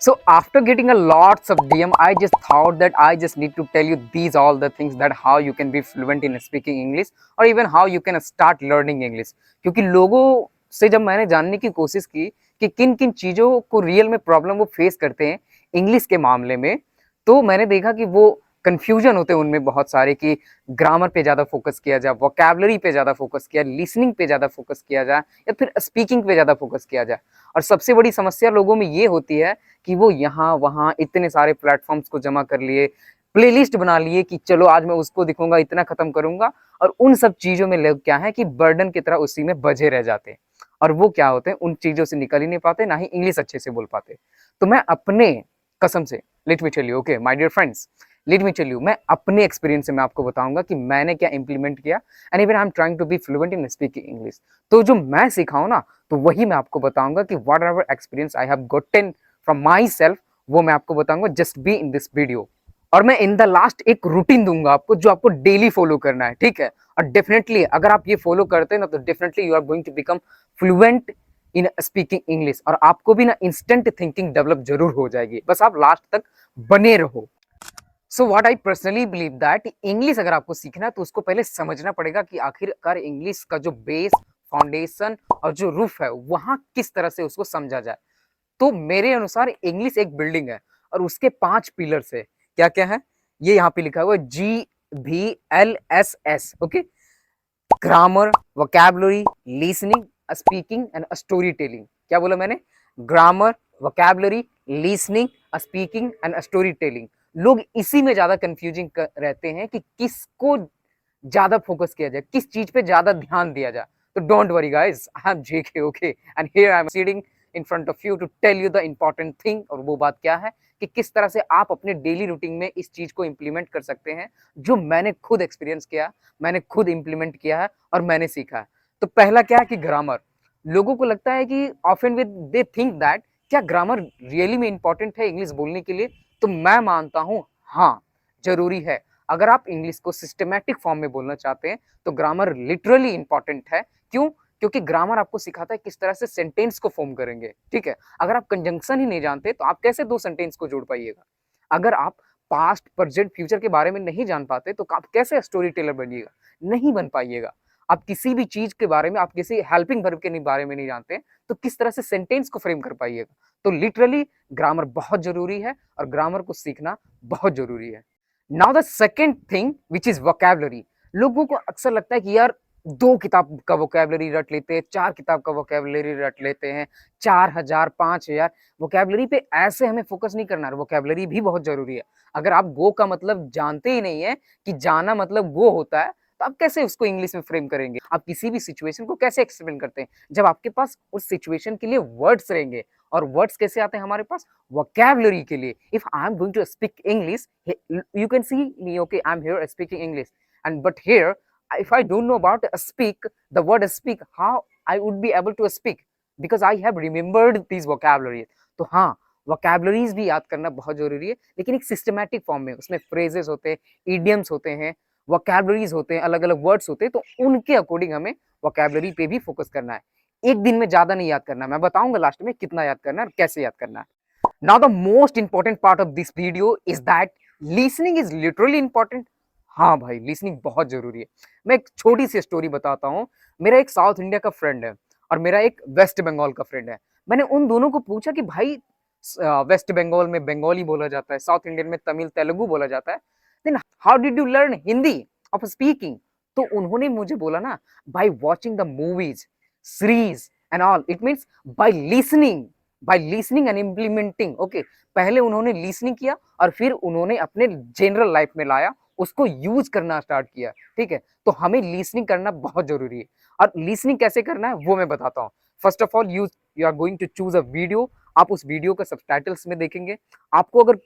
So after getting a lots of DM, I just thought that I just need to tell you these all the things that how you can be fluent in speaking English or even how you can start learning English. क्योंकि लोगों से जब मैंने जानने की कोशिश की कि किन किन चीज़ों को रियल में प्रॉब्लम वो फेस करते हैं इंग्लिश के मामले में, तो मैंने देखा कि वो कंफ्यूजन होते हैं उनमें बहुत सारे कि ग्रामर पे ज़्यादा फोकस किया जाए, वोकैबुलरी पे ज़्यादा फोकस किया, लिसनिंग पे ज़्यादा फोकस किया जाए या फिर स्पीकिंग पे ज़्यादा फोकस किया जाए। और सबसे बड़ी समस्या लोगों में ये होती है कि वो यहाँ वहाँ इतने सारे प्लेटफॉर्म्स को जमा कर लिए, प्लेलिस्ट बना लिए कि चलो आज मैं उसको दिखाऊंगा, इतना खत्म करूंगा, और उन सब चीजों में लोग क्या है कि बर्डन की तरह उसी में बजे रह जाते हैं और वो क्या होते हैं, उन चीजों से निकल ही नहीं पाते, ना ही इंग्लिश अच्छे से बोल पाते। तो मैं अपने कसम से let me tell you, okay my dear friends, let me tell you, मैं अपने एक्सपीरियंस से मैं आपको बताऊंगा कि मैंने क्या इंप्लीमेंट किया and even I am trying to be fluent in speaking English. तो जो मैं सिखाऊं ना, तो वही मैं आपको बताऊंगा कि what ever experience I have Gotan from my self, वो मैं आपको बताऊंगा just be in this video. और मैं इन द लास्ट एक रूटीन दूंगा आपको जो आपको डेली फॉलो करना है, ठीक है। और डेफिनेटली अगर आप ये फॉलो करते हैं ना, तो definitely you are going to become fluent in speaking English, और आपको भी ना इंस्टेंट थिंकिंग डेवलप जरूर हो जाएगी, बस आप लास्ट तक बने रहो। So what I personally believe that English अगर आपको सीखना है तो उसको पहले समझना पड़ेगा कि आखिरकार इंग्लिश का जो बेस, फाउंडेशन और जो रूफ है वहां किस तरह से उसको समझा जाए। तो मेरे अनुसार इंग्लिश एक बिल्डिंग है और उसके 5 पिलर्स है। क्या क्या है ये यहाँ पे लिखा हुआ है, GVLSS, okay. Grammar, vocabulary, listening, speaking and story telling. क्या बोला मैंने? Grammar, vocabulary, listening, speaking and story telling. लोग इसी में ज्यादा कंफ्यूजिंग रहते हैं कि किसको ज्यादा फोकस किया जाए, किस चीज पे ज्यादा ध्यान दिया जाए। तो don't worry guys, I am JK, okay, and here I am sitting in front of you to tell you the important thing. और वो बात क्या है कि किस तरह से आप अपने डेली रूटीन में इस चीज को इंप्लीमेंट कर सकते हैं, जो मैंने खुद एक्सपीरियंस किया, मैंने खुद इंप्लीमेंट किया है और मैंने सीखा है। तो पहला क्या है कि ग्रामर। लोगों को लगता है कि often with they think that क्या ग्रामर रियली में इंपॉर्टेंट है इंग्लिश बोलने के लिए? तो मैं मानता हूं हाँ, जरूरी है। अगर आप इंग्लिश को सिस्टमैटिक फॉर्म में बोलना चाहते हैं तो ग्रामर लिटरली इंपॉर्टेंट है। क्यों? क्योंकि ग्रामर आपको सिखाता है किस तरह से सेंटेंस को फॉर्म करेंगे, ठीक है। अगर आप कंजंक्शन ही नहीं जानते तो आप कैसे दो सेंटेंस को जोड़ पाइएगा? अगर आप पास्ट, प्रेजेंट, फ्यूचर के बारे में नहीं जान पाते तो आप कैसे स्टोरी टेलर बनिएगा? नहीं बन पाइएगा। आप किसी भी चीज के बारे में, आप किसी हेल्पिंग वर्ब के बारे में नहीं जानते तो किस तरह से सेंटेंस को फ्रेम कर पाइएगा? तो लिटरली ग्रामर बहुत जरूरी है और ग्रामर को सीखना बहुत जरूरी है। Now the second thing which is vocabulary. लोगों को अक्सर लगता है कि यार 2 किताब का वोकैबुलरी रट लेते हैं, 4 किताब का वोकैबुलरी रट लेते हैं, 4000 5000 वोकैबुलरी पे ऐसे हमें फोकस नहीं करना है। वोकैबुलरी भी बहुत जरूरी है। अगर आप गो का मतलब जानते ही नहीं है कि जाना मतलब गो होता है, तो आप कैसे उसको इंग्लिश में फ्रेम करेंगे? आप किसी भी सिचुएशन को कैसे एक्सप्लेन करते हैं जब आपके पास उस सिचुएशन के लिए वर्ड्स रहेंगे? और वर्ड्स कैसे आते हैं हमारे पास? वोकैबुलरी के लिए। If I am going to speak English, you can see me, okay, I'm here speaking English, and but here if I don't know about speak, the word speak, how I would be able to speak? Because I have remembered these vocabularies. तो हाँ, vocabularies भी याद करना बहुत जरूरी है, लेकिन एक सिस्टमैटिक फॉर्म में। उसमें फ्रेजेस होते हैं, इडियम्स होते हैं, vocabularies होते हैं, अलग अलग वर्ड्स होते हैं, तो उनके अकॉर्डिंग हमें vocabulary पे भी फोकस करना है। एक दिन में ज्यादा नहीं याद करना। मैं बताऊंगा लास्ट में कितना याद करना है और कैसे याद करना है। Now the most important part of this video is that listening is literally important. हाँ भाई, listening बहुत जरूरी है। मैं एक छोटी सी स्टोरी बताता हूँ। मेरा एक साउथ इंडिया का फ्रेंड है और मेरा एक वेस्ट बंगाल का फ्रेंड है। मैंने उन दोनों को पूछा कि भाई वेस्ट बंगाल में बंगाली बोला जाता है, साउथ इंडियन में तमिल तेलुगु बोला जाता है, then how did you learn Hindi of speaking? तो उन्होंने मुझे बोला ना, by watching the movies, series and all, it means by listening and implementing, okay. पहले उन्होंने लिसनिंग किया और फिर उन्होंने अपने जनरल लाइफ में लाया, उसको यूज करना स्टार्ट किया, ठीक है। तो हमें लिसनिंग करना बहुत जरूरी है। और लिसनिंग कैसे करना है वो मैं बताता हूँ। First of all, you are going to choose a video. आप उस वीडियो का सबटाइटल्स में देखेंगे। आपको अगर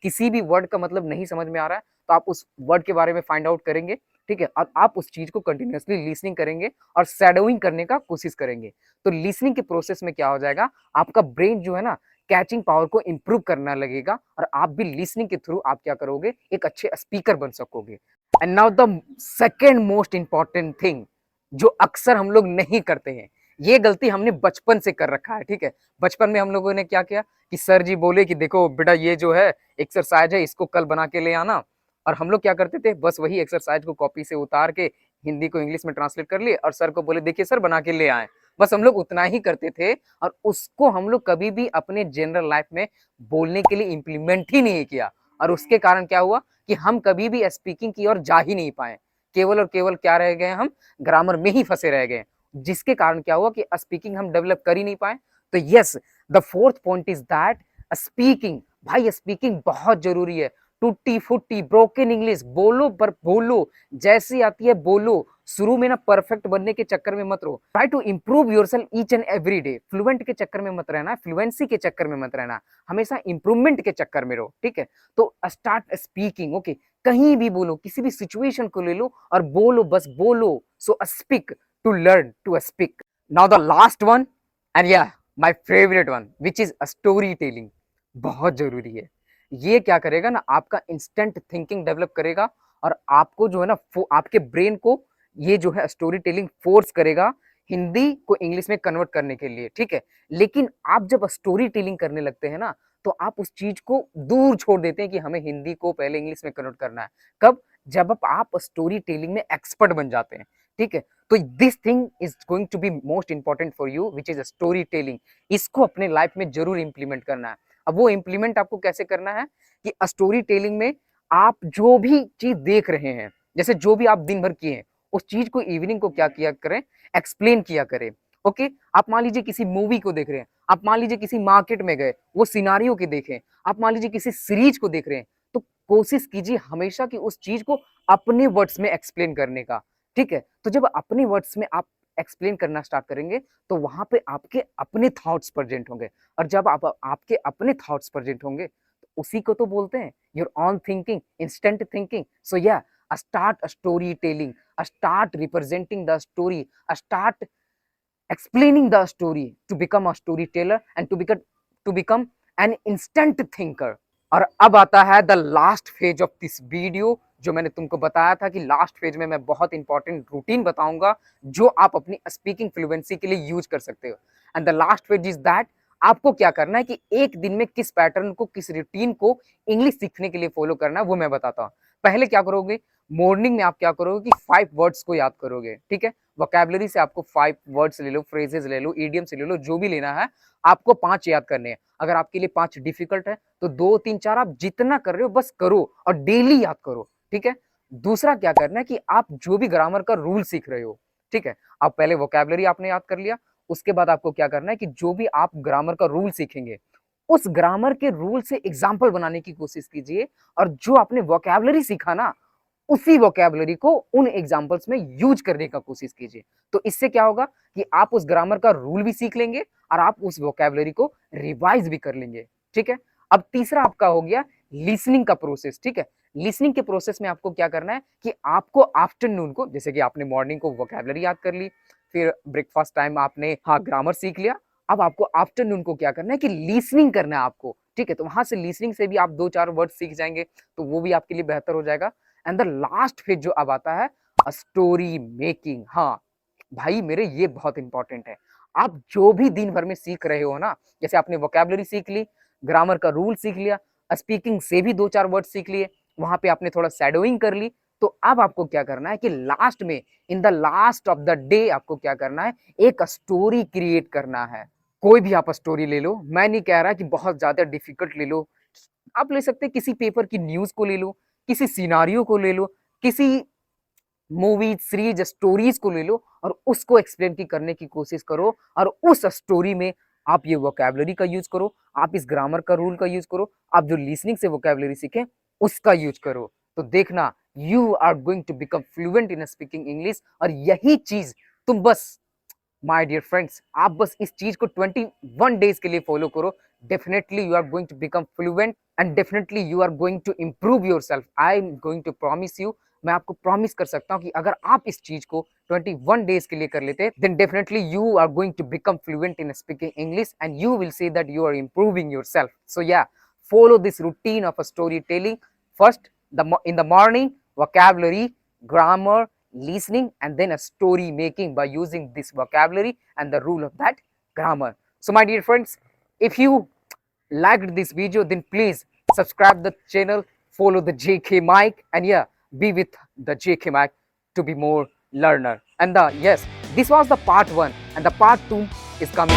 किसी भी वर्ड का मतलब नहीं समझ में आ रहा है तो आप उस वर्ड के बारे में फाइंड आउट करेंगे, ठीक है। और आप उस चीज को कंटिन्यूअसली लिसनिंग करेंगे और शैडोइंग करने का कोशिश करेंगे। तो लिसनिंग के प्रोसेस में क्या हो जाएगा, आपका ब्रेन जो है ना, कैचिंग पावर को इंप्रूव करना लगेगा और आप भी लिसनिंग के थ्रू आप क्या करोगे, एक अच्छे स्पीकर बन सकोगे। And now the second most important thing जो अक्सर हम लोग नहीं करते हैं, ये गलती हमने बचपन से कर रखा है, ठीक है। बचपन में हम लोगों ने क्या किया कि सर जी बोले कि देखो बेटा ये जो है एक्सरसाइज है, इसको कल बना के ले आना, और हम लोग क्या करते थे, बस वही एक्सरसाइज को कॉपी से उतार के हिंदी को इंग्लिश में ट्रांसलेट कर लिए और सर को बोले देखिए सर बना के ले आए। बस हम लोग उतना ही करते थे और उसको हम लोग कभी भी अपने जनरल लाइफ में बोलने के लिए इम्प्लीमेंट ही नहीं किया। और उसके कारण क्या हुआ कि हम कभी भी स्पीकिंग की ओर जा ही नहीं पाए, केवल और केवल क्या रह गए, हम ग्रामर में ही फंसे रह गए, जिसके कारण क्या हुआ कि स्पीकिंग हम डेवलप कर ही नहीं पाए। तो yes, the fourth point is that speaking, भाई स्पीकिंग बहुत जरूरी है। टूटी फूटी ब्रोकन इंग्लिश बोलो पर बोलो, जैसी आती है बोलो। शुरू में ना परफेक्ट बनने के चक्कर में मत रहो, try to improve yourself each and every day. Fluent के चक्कर में मत रहना, फ्लुएंसी के चक्कर में मत रहना, हमेशा इंप्रूवमेंट के चक्कर में रहो, ठीक है। तो स्टार्ट स्पीकिंग, ओके। कहीं भी बोलो, किसी भी सिचुएशन को ले लो और बोलो, बस बोलो। So speak to learn to speak. Now the last one and yeah my favourite one which is story telling, बहुत जरूरी है। ये क्या करेगा ना, आपका इंस्टेंट थिंकिंग डेवलप करेगा और आपको जो है ना आपके ब्रेन को ये जो है स्टोरी टेलिंग फोर्स करेगा हिंदी को इंग्लिश में कन्वर्ट करने के लिए, ठीक है। लेकिन आप जब स्टोरी टेलिंग करने लगते हैं ना, तो आप उस चीज को दूर छोड़ देते हैं कि हमें हिंदी को पहले इंग्लिश में कन्वर्ट करना है। कब? जब आप स्टोरी टेलिंग में एक्सपर्ट बन जाते हैं, ठीक है। तो this thing is going to be most important for you which is story telling. इसको अपने लाइफ में जरूर इंप्लीमेंट करना है। अब वो इंप्लीमेंट आपको कैसे करना है कि स्टोरी टेलिंग में आप जो भी चीज देख रहे हैं, जैसे जो भी आप दिन भर किए हैं, उस चीज को इवनिंग को क्या किया करें, एक्सप्लेन किया करें, ओके। आप मान लीजिए किसी मूवी को देख रहे हैं, आप मान लीजिए किसी मार्केट में गए, वो सिनारियो के देखें, आप मान लीजिए किसी सीरीज को देख रहे हैं, तो कोशिश कीजिए हमेशा कि उस चीज को अपने वर्ड्स में एक्सप्लेन करने का, ठीक है। तो जब अपने वर्ड्स में आप एक्सप्लेन करना स्टार्ट करेंगे तो वहां पे आपके अपने थॉट्स प्रेजेंट होंगे, और जब आपके अपने थॉट्स प्रेजेंट होंगे तो उसी को तो बोलते हैं your own thinking, instant thinking. So yeah, start story telling, start representing the story, start explaining the story to become a storyteller and to become an instant thinker. और अब आता है the last phase of this video, जो मैंने तुमको बताया था कि लास्ट फेज में मैं बहुत इंपॉर्टेंट रूटीन बताऊंगा जो आप अपनी स्पीकिंग फ्लुएंसी के लिए यूज कर सकते हो। And the last phase is that आपको क्या करना है कि एक दिन में किस पैटर्न को, किस रूटीन को इंग्लिश सीखने के लिए फॉलो करना है, वो मैं बताता हूँ। पहले क्या करोगे, मॉर्निंग में आप क्या करोगे कि 5 वर्ड्स को याद करोगे, ठीक है। वोकैबुलरी से आपको 5 वर्ड्स ले लो, फ्रेजेस ले लो, इडियम से ले लो, जो भी लेना है आपको 5 याद करने हैं। अगर आपके लिए 5 डिफिकल्ट है तो 2 3 4 आप जितना कर रहे हो बस करो और डेली याद करो, ठीक है। दूसरा क्या करना है कि आप जो भी ग्रामर का रूल सीख रहे हो, ठीक है, आप पहले वोकैबुलरी आपने याद कर लिया, उसके बाद आपको क्या करना है कि जो भी आप ग्रामर का रूल सीखेंगे उस ग्रामर के रूल से एग्जाम्पल बनाने की कोशिश कीजिए, और जो आपने वोकैबुलरी सीखा ना उसी वोकैबुलरी को उन एग्जाम्पल्स में यूज करने का कोशिश कीजिए। तो इससे क्या होगा कि आप उस ग्रामर का रूल भी सीख लेंगे और आप उस वोकैबुलरी को रिवाइज भी कर लेंगे, ठीक है। अब तीसरा आपका हो गया लिसनिंग का प्रोसेस, ठीक है। लिसनिंग के प्रोसेस में आपको क्या करना है कि आपको आफ्टरनून को, जैसे कि आपने मॉर्निंग को वोकैबुलरी याद कर ली, फिर ब्रेकफास्ट टाइम आपने हाँ ग्रामर सीख लिया, अब आपको आफ्टरनून को क्या करना है कि लिसनिंग करना है आपको, ठीक है। तो वहां से लिसनिंग से भी आप 2 4 वर्ड सीख जाएंगे, तो वो भी आपके लिए बेहतर हो जाएगा। एंड द लास्ट फेज जो अब आता है स्टोरी मेकिंग। हाँ भाई मेरे, ये बहुत इंपॉर्टेंट है। आप जो भी दिन भर में सीख रहे हो ना, जैसे आपने वोकैबुलरी सीख ली, ग्रामर का रूल सीख लिया, स्पीकिंग से भी 2 4 वर्ड सीख लिए, वहां पे आपने थोड़ा शैडोइंग कर ली, तो अब आपको क्या करना है कि लास्ट में, in the last of the day, आपको क्या करना है, एक स्टोरी क्रिएट करना है। कोई भी आप स्टोरी ले लो, मैं नहीं कह रहा कि बहुत ज्यादा डिफिकल्ट ले लो, आप ले सकते हैं किसी पेपर की न्यूज को ले लो, किसी सिनारियो को ले लो, किसी मूवीज सीरीज स्टोरीज को ले लो और उसको एक्सप्लेन की करने की कोशिश करो, और उस स्टोरी में आप ये वोकैबुलरी का यूज करो, आप इस ग्रामर का रूल का यूज करो, आप जो लिसनिंग से वोकैबुलरी सीखे उसका यूज करो। तो देखना, you are going to become fluent in speaking English. और यही चीज तुम बस, माय डियर फ्रेंड्स, आप बस इस चीज को 21 डेज के लिए फॉलो करो, definitely you are going to become fluent and definitely you are going to improve yourself. I am going to promise you, मैं आपको प्रॉमिस कर सकता हूं कि अगर आप इस चीज को 21 डेज के लिए कर लेते हैं, then definitely you are going to become fluent in speaking English and you will see that you are improving yourself. So yeah, follow this routine of a storytelling. First, in the morning, vocabulary, grammar, listening, and then a story making by using this vocabulary and the rule of that grammar. So my dear friends, if you liked this video, then please subscribe the channel, follow the JK Mike, and yeah, be with the JK Mike to be more learner. And yes, this was the part 1, and the part 2 is coming.